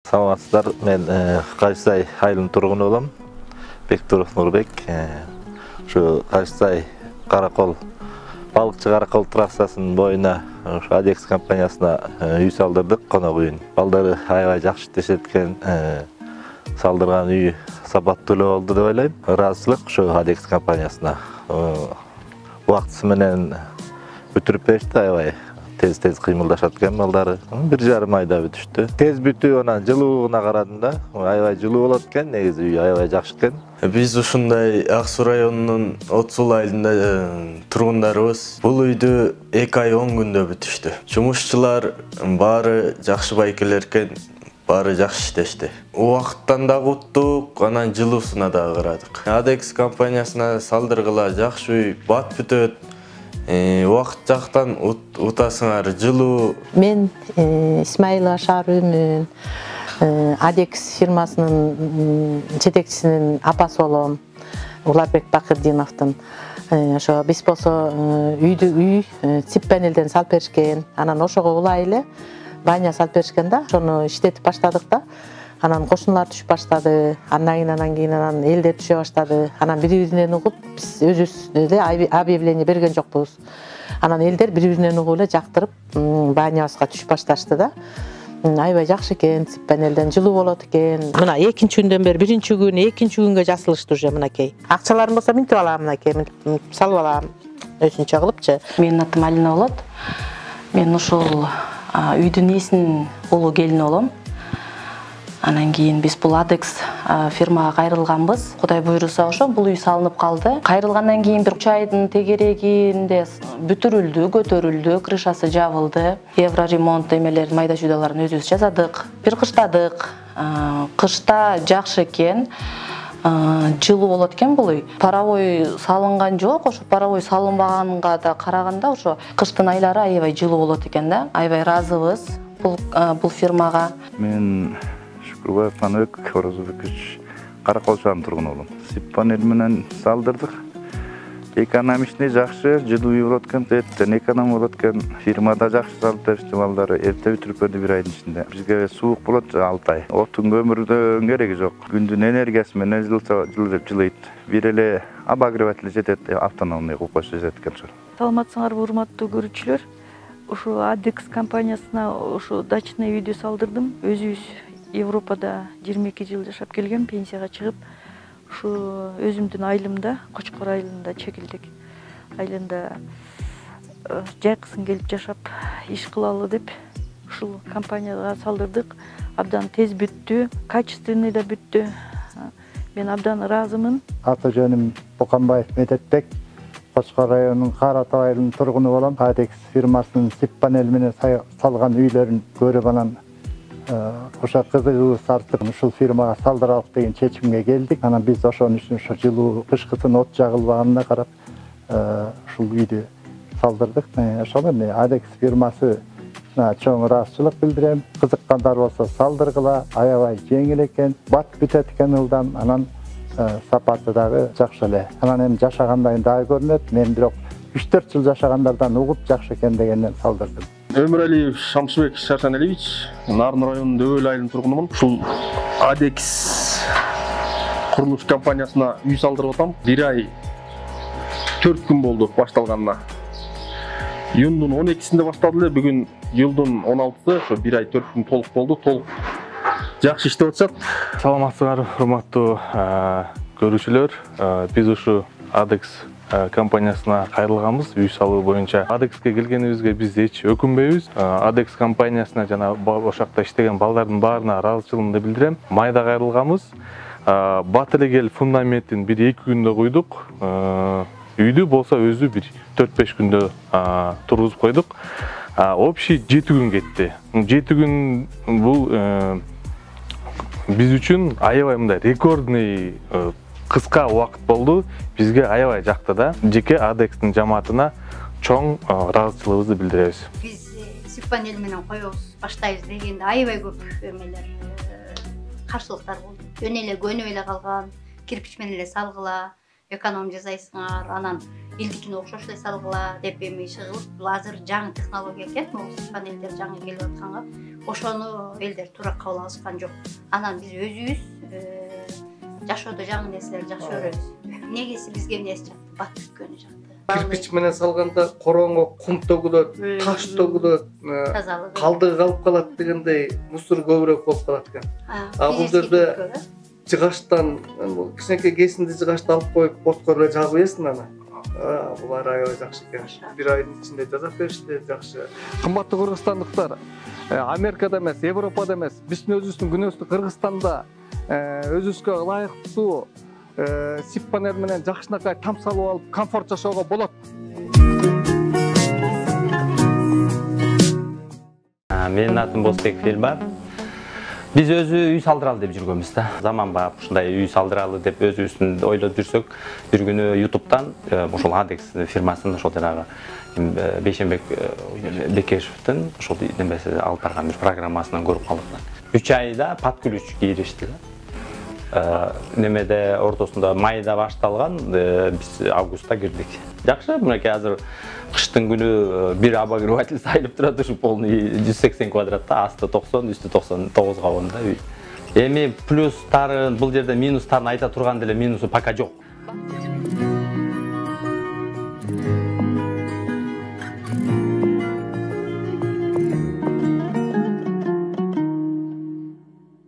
Саламатсыздар, мен Кайсай айылынын тургуну болом. Бектуров Нурбек. Şu Кайсай Каракол балыкчы Каракол трассасынын боюна Адекс компаниясына үй салдырдык, конок үйүн. Балдары аябай жакшы иштешет экен. Салдырган үй сапаттуу болду деп ойлойм. Ыраазычылык ушу Адекс компаниясына. Убактысы менен бүтүрүп беришти, аябай tez кыймылдашат экен балдары. 1,5 айда бүтүштү. Тез бүтүп, анан жылуулугуна карадым да. Аябай жылуу болот экен, негизи үй аябай жакшы экен. Биз ушундай Ак Суу районунун Отсул айылында тургундарыбыз. Бул үйдү 2 ай 10 күндө бүтүштү. Жумушчулар баары жакшы байкелер экен, баары жакшы иштешти. Убакыттан да куттук, анан жылуусуна да карадык. Адекс компаниясына салдыргыла жакшы үй, бат бүтөт. Убакыт жактан утасыңар, жылуу. Мен Исмаилова Шаарүнүн Адекс фирмасынын жетекчисинин апасы болом. Уларбек Бакырдиновдун. Ошо биз болсо үй тип панелден салып беришкен. Анан ошого улай эле баня салып беришкен да. Ошону иштетип баштадык да. Анан кошуналар түшүп баштады. Анан кийин элдер түшө баштады. Анан бири-биринен угуп, биз өзүбүз деле объявление берген жокпуз. Анан элдер бири-биринен угуп эле жактырып, банябызга түшүп башташты да. Аябай жакшы экен, тип панелден жылуу болот экен. Мына 2-нчи күндөн бери 1-нчи күн, 2-нчи күнгө жасылышты уже мынакей. Акчаларым болсо минтип алам мынакей, салып алам. Өзүнчө кылыпчы. Менин атым Алина болот. Мен ушул үйдүн ээсинин улуу келини болом. Анан кийин биз бул Адекс фирмага кайрылганбыз. Кудай буйруса ошо бул үй салынып калды. Кайрылгандан кийин 1 айдын тегерегинде бүтүрүлдү, көтөрүлдү, крышасы жабылды. Евроремонт эмелерин, майда чуйдаларын өзүбүз жасадык. Бир кыштадык. Кышта жакшы экен. Жылуу болот экен бул үй. Паровой салынган жок, ошо паровой салынбаганга да караганда ошо кыштын айлары аябай жылуу болот экен да. Аябай ыраазыбыз бул фирмага. Мен Шүкүрбаев Маныбек Орозбекович Каракол шаарынын тургуну болом. Сип панель менен салдырдык. Экономичный жакшы, жылуу үй болот экен, эртен эконом болот экен. Фирмада жакшы салып беришти балдары. Эрте бүтүрүп берди 1 айдын ичинде. Бизге суук болот 6 ай. Отун көмүрдө кереги жок. Күндүн энергиясы менен жылыйт. Бир эле обогреватель жетет, автономный кылып койсо жетет экен. Саламатсыңарбы, урматтуу көрүүчүлөр. Ушу Адекс компаниясына ушу дачный үйдү салдырдым. Өзүбүз Европада 22 жыл жашап келген, пенсияга чыгып, ушу өзүмдүн айылымда, Кочкор айылында, Чекилдик айылында жайкысын келип жашап, иш кылалы деп ушул компанияга салдырдык. Абдан тез бүттү, качественный да бүттү. Мен абдан ыраазымын. Аты жөнүм Боканбаев Медетбек. Кочкор районунун Каратау айылынын тургуну болом. Адекс фирмасынын сип панель менен салган үйлөрүн көрүп анан ошо кызыгыбыз артып ушул фирмага салдыралык деген чечимге келдик. Анан биз ошон үчүн ошо жылуу кышкысын от жагылбаганына карап ушул үйдү салдырдык. Ошол эми Адекс фирмасына чоң ыраазычылык билдирем. Кызыккандар болсо салдыргыла, аябай жеңил экен, бат бүтөт экен ылдан, анан сапаты дагы жакшы эле. Анан эми жашагандайын дагы көрүнөт. Мен бирок 3-4 жыл жашагандардан угуп жакшы экен дегенден салдырдым. Өмүралиев Шамшыбек Шаршаналиевич, Нарын районунун Дөбөл айылынын тургунумун. Ушул Адекс курулуш компаниясына үй салдырып атам. 1 ай 4 күн болду башталганына. Июндун 12-синде башталды эле, бүгүн июлдун 16-сы, ошо 1 ай 4 күн толук болду. Толук жакшы иштеп атышат. Саламатсыңар, урматтуу көрүүчүлөр. Биз ушу Адекс компаниясына кайрылганбыз үй салуу боюнча. Адекске келгенибизге биз эч өкүнбөйбүз. Адекс компаниясына жана ошакта иштеген балдардын баарына ыраазычылыгымды билдирем. Майда кайрылганбыз. Бат эле келип фундаментин 1-2 күндө куйдук. Үйдү болсо өзү бир 4-5 күндө тургузуп койдук. Общий 7 күн кетти. 7 күн бул биз үчүн аябай мындай рекордный кыска убакыт болду. Бизге аябай жакты да. Жеке Адекстин жамаатына чоң ыраазычылыгыбызды билдиребиз. Биз сип панель менен коебуз, баштайбыз дегенде аябай көп эмелер, каршылыктар болду. Жөн эле көнүп эле калган, кирпич менен эле салгыла, эконом жасайсыңар, анан элдикине окшош эле салгыла деп эми иши кылып, азыр жаңы технология экен, могу сип панелдер жаңы келип атканга, ошону элдер туура кабыл алышкан жок. Анан биз өзүбүз жашоодо жаңы нерселерди жакшы көрөбүз. Негиси бизге эмнеси жакты? Бат бүткөнү жакты. Кирпич менен салганда короңго кум төгүлөт, таш төгүлөт, калдыгы калып калат дегендей мусор көбүрөөк болуп калат экен. Бул жерде жыгаштан кичинекей кесинди жыгашты алып коюп боткорго жаап ийесиң аны. Булар аябай жакшы экен. Бир айдын ичинде жасап беришти, жакшы. Кымбаттуу кыргызстандыктар, Америкада эмес, Европада эмес, биздин өзүбүздүн күнөөбүздү Кыргызстанда өзүбүзгө ылайыктуу сип панель менен жакшынакай там салып алып, комфорт жашоого болот. Менин атым Бозбек Филбар. Биз өзү үй салдыралы деп жүргөнбүз да. Заман баап ушундай үй салдыралы деп өзүбүздүн ойлоп жүрсөк, бир күнү YouTube'дан ошол Adex фирмасынын ошол жанагы Бейшенбек Бекешевдин ошол немеси алып барган бир программасынан көрүп калдык. 3 айда под ключ киришти. Немеде ортосунда майда башталган, биз августта кирдик. Жакшы, мынакей азыр кыштын күнү бир обогреватель сайылып турат, ушу полный 180 квадратта, асты 90, үстү 99 кабында үй. Эми плюстарын, бул жерде минустарын айта турган деле минусу пока жок.